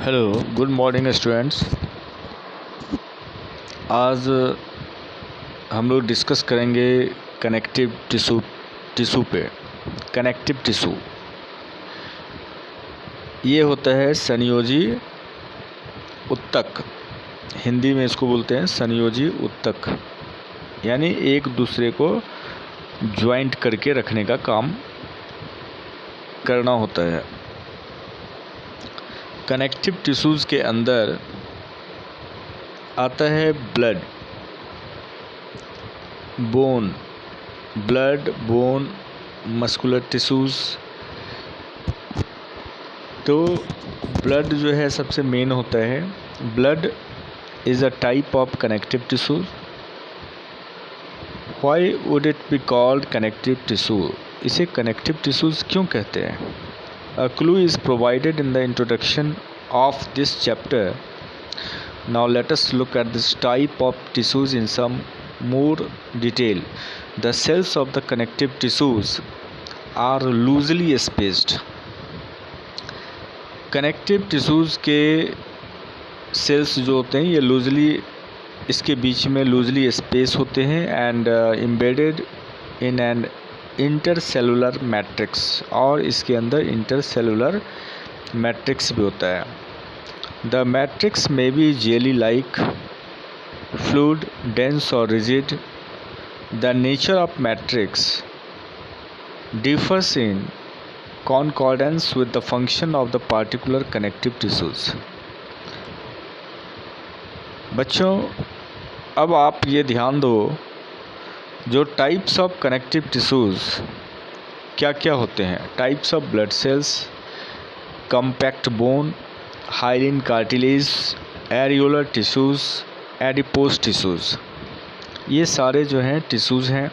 Hello, good morning students. आज हम लोग डिस्कस करेंगे कनेक्टिव टिश्यू पे। कनेक्टिव टिश्यू ये होता है संयोजी उत्तक। हिंदी में इसको बोलते हैं संयोजी उत्तक, यानी एक दूसरे को ज्वाइंट करके रखने का काम करना होता है। कनेक्टिव टिश्यूज़ के अंदर आता है ब्लड, बोन, मस्कुलर टिश्यूज़। तो ब्लड जो है सबसे मेन होता है। Blood is a type of connective tissue. Why would it be called connective tissue? इसे कनेक्टिव टिश्यूज़ क्यों कहते हैं? A clue is provided in the introduction of this chapter. Now let us look at this type of tissues in some more detail. The cells of the connective tissues are loosely spaced. Connective tissues के sales जो होते हैं ये loosely, इसके बीच में loosely space होते हैं and embedded in an intercellular matrix, और इसके अंदर इंटरसेलुलर मैट्रिक्स भी होता है। The matrix may be jelly-like, fluid, dense or rigid. The nature of matrix differs in concordance with the function of the particular connective tissues. बच्चों, अब आप ये ध्यान दो, जो टाइप्स ऑफ कनेक्टिव टिश्यूज़ क्या क्या होते हैं। Types of blood cells, compact bone, hyaline cartilage, areolar tissues, adipose tissues, ये सारे जो हैं टिश्यूज़ हैं।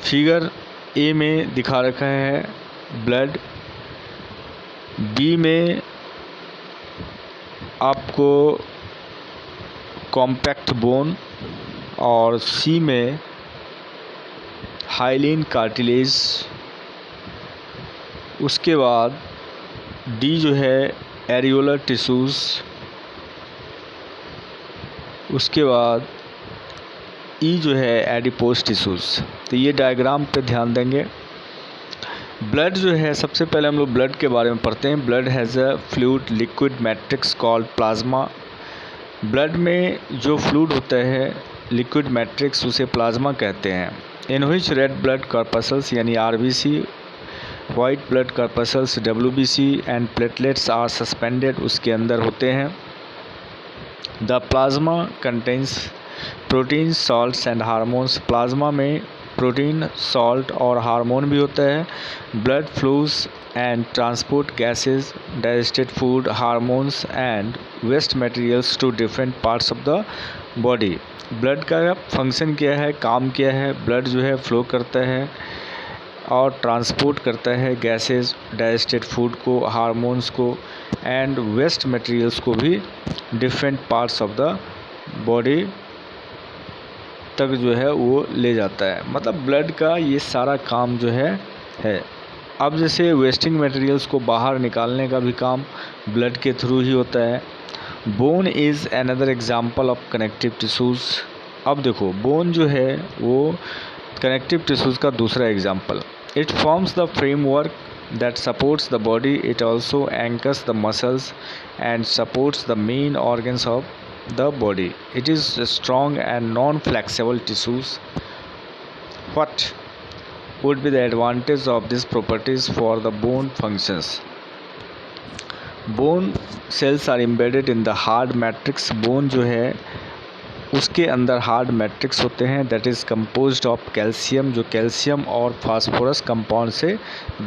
फिगर ए में दिखा रखा है ब्लड, बी में आपको कॉम्पैक्ट बोन, और सी में हाइलिन कार्टिलेज। उसके बाद डी जो है एरियोलर टिश्यूज़, उसके बाद ई जो है एडिपोज टिश्यूज़। तो ये डायग्राम पे ध्यान देंगे। ब्लड जो है, सबसे पहले हम लोग ब्लड के बारे में पढ़ते हैं। Blood has a fluid liquid matrix called plasma. Blood में जो फ्लूइड होता है लिक्विड मैट्रिक्स, उसे प्लाज्मा कहते हैं। In which red blood corpuscles यानी RBC, white blood corpuscles WBC and platelets are suspended, उसके अंदर होते हैं। The plasma contains protein, salts and hormones. Plasma में प्रोटीन, सॉल्ट और हार्मोन भी होता है। Blood flows and transport gases, digested food, hormones and waste materials to different parts of the body. Blood का फंक्शन क्या है, काम क्या है? ब्लड जो है फ्लो करता है और ट्रांसपोर्ट करता है गैसेस, डाइजेस्टेड फूड को, हार्मोन्स को एंड वेस्ट मटेरियल्स को भी different parts of the body तक जो है वो ले जाता है। मतलब ब्लड का ये सारा काम जो है। अब जैसे वेस्टिंग मटेरियल्स को बाहर निकालने का भी काम ब्लड के थ्रू ही होता है। Bone is another example of connective tissues. अब देखो, बोन जो है वो कनेक्टिव टिश्यूज़ का दूसरा example. It forms the framework that supports the body. It also anchors the muscles and supports the main organs of the body. It is a strong and non-flexible tissues. What would be the advantage of these properties for the bone functions? Bone cells are embedded in the hard matrix. Bone जो है उसके अंदर hard matrix होते हैं, that is composed of calcium, जो calcium और phosphorus compound से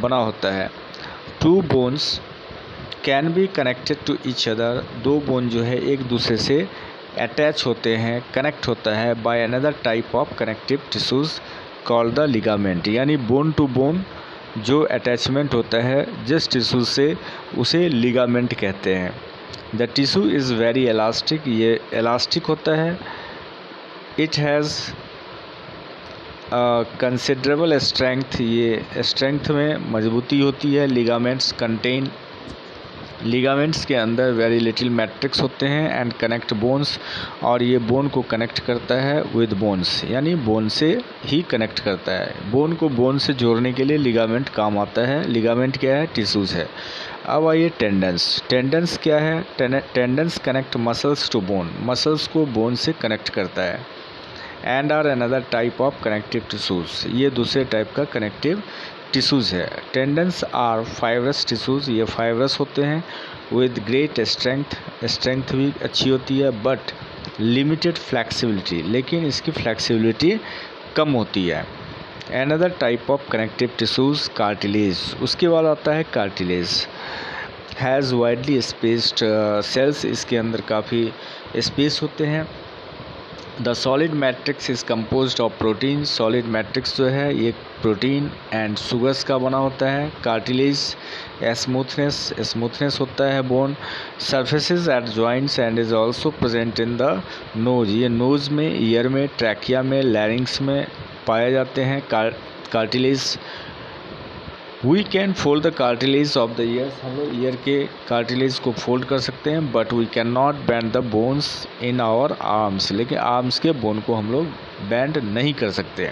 बना होता है। Two bones can be connected to each other. दो बोन जो है एक दूसरे से अटैच होते हैं, कनेक्ट होता है by another type of connective tissues called the ligament. यानी बोन टू बोन जो अटैचमेंट होता है जिस टिश्यू से, उसे लिगामेंट कहते हैं। The tissue is very elastic, ये इलास्टिक होता है। इट हैज़ कंसिडरेबल स्ट्रेंथ, ये स्ट्रेंथ में मजबूती होती है। लिगामेंट्स कंटेन लिगामेंट्स के अंदर वेरी लिटिल मैट्रिक्स होते हैं एंड कनेक्ट बोन्स, और ये बोन को कनेक्ट करता है विद बोन्स, यानी बोन से ही कनेक्ट करता है। बोन को बोन से जोड़ने के लिए लिगामेंट काम आता है। लिगामेंट क्या है? टिश्यूज़ है। अब आइए टेंडन्स। टेंडन्स क्या है? Tendons connect muscles to bone, muscles को बोन से कनेक्ट करता है। And are another type of connective tissues, ये दूसरे टाइप का कनेक्टिव टिश्यूज़ है। टेंडन्स आर फाइब्रस टिश्यूज़, ये फाइब्रस होते हैं विद ग्रेट स्ट्रेंथ, स्ट्रेंथ भी अच्छी होती है, बट लिमिटेड फ्लैक्सिबिलिटी, लेकिन इसकी फ्लैक्सिबिलिटी कम होती है। Another type of connective tissues cartilage, उसके बाद आता है cartilage. Has widely spaced cells, इसके अंदर काफ़ी स्पेस होते हैं। The solid matrix is composed of protein, solid matrix जो है ये प्रोटीन एंड शुगर्स का बना होता है। कार्टिलेज स्मूथनेस होता है bone. Surfaces at joints and is also present in the nose, ये नोज़ में, ईयर में, ट्रैकिया में, लैरिंग्स में पाए जाते हैं cartilage. We can fold the cartilage of the ears, हम लोग ईयर के कार्टिलेज को फोल्ड कर सकते हैं, but we can not bend the bones in our arms, लेकिन आर्म्स के बोन को हम लोग बेंड नहीं कर सकते।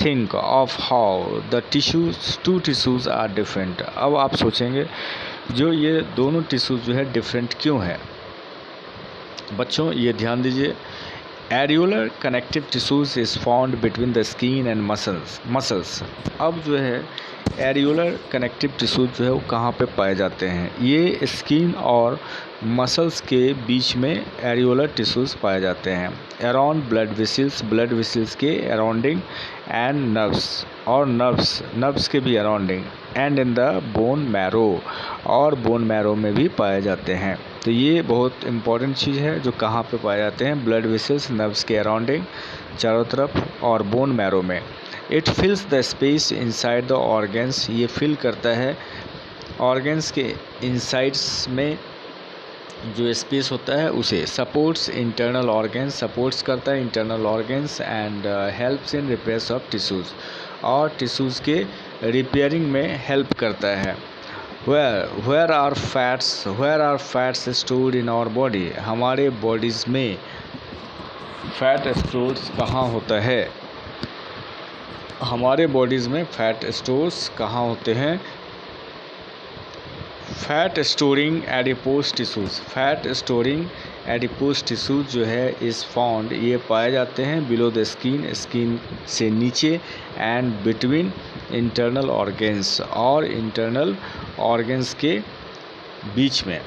Think of how the tissues, two tissues are different. अब आप सोचेंगे जो ये दोनों टिश्यूज जो है डिफरेंट क्यों है? बच्चों ये ध्यान दीजिए, areolar connective tissues is found between the skin and muscles. अब जो है एरियोलर कनेक्टिव टिश्यूज जो है वो कहाँ पे पाए जाते हैं? ये स्किन और मसल्स के बीच में एरियोलर टिश्यूज पाए जाते हैं। Around blood vessels, blood vessels के अराउंडिंग, एंड नर्व्स, और नर्व्स के भी अराउंडिंग, and in the bone marrow, और बोन मैरो में भी पाए जाते हैं। तो ये बहुत इंपॉर्टेंट चीज़ है जो कहाँ पे पाए जाते हैं? ब्लड वेसल्स, नर्व्स के अराउंडिंग चारों तरफ, और बोन मैरो में। It फिल्स the space inside the organs, ये फिल करता है ऑर्गन्स के इनसाइड्स में जो स्पेस होता है उसे। सपोर्ट्स इंटरनल ऑर्गन्स, सपोर्ट्स करता है internal organs, and helps in repairs of tissues, और टिश्यूज़ के रिपेयरिंग में हेल्प करता है। Where are fats stored in our body? हमारे बॉडीज़ में फैट स्टोर्स कहाँ होता है? हमारे बॉडीज़ में फैट स्टोर्स कहाँ होते हैं? Fat storing adipose tissues, fat storing adipose tissues जो है इज़ फाउंड, ये पाए जाते हैं बिलो द स्किन, स्किन से नीचे, एंड बिटवीन इंटरनल ऑर्गन्स, और इंटरनल ऑर्गन्स के बीच में,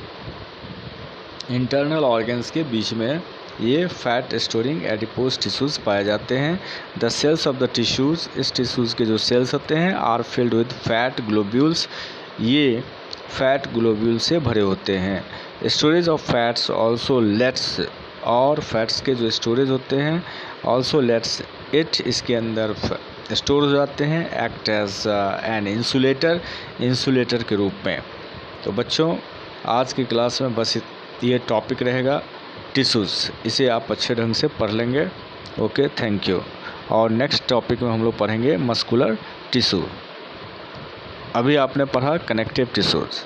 इंटरनल ऑर्गन्स के बीच में ये फैट स्टोरिंग एडिपोज टिश्यूज़ पाए जाते हैं। The cells of the tissues, इस टिश्यूज़ के जो सेल्स होते हैं, are filled with fat globules, ये फैट ग्लोब्यूल से भरे होते हैं। Storage of fats also lets, और फैट्स के जो स्टोरेज होते हैं ऑल्सो लेट्स इट, इसके अंदर स्टोर हो जाते हैं, एक्ट एज एन इंसुलेटर के रूप में। तो बच्चों आज की क्लास में बस ये टॉपिक रहेगा टिश्यूज़, इसे आप अच्छे ढंग से पढ़ लेंगे। Okay, thank you. और नेक्स्ट टॉपिक में हम लोग पढ़ेंगे मस्कुलर टिश्यू। अभी आपने पढ़ा कनेक्टिव टिश्यूज़।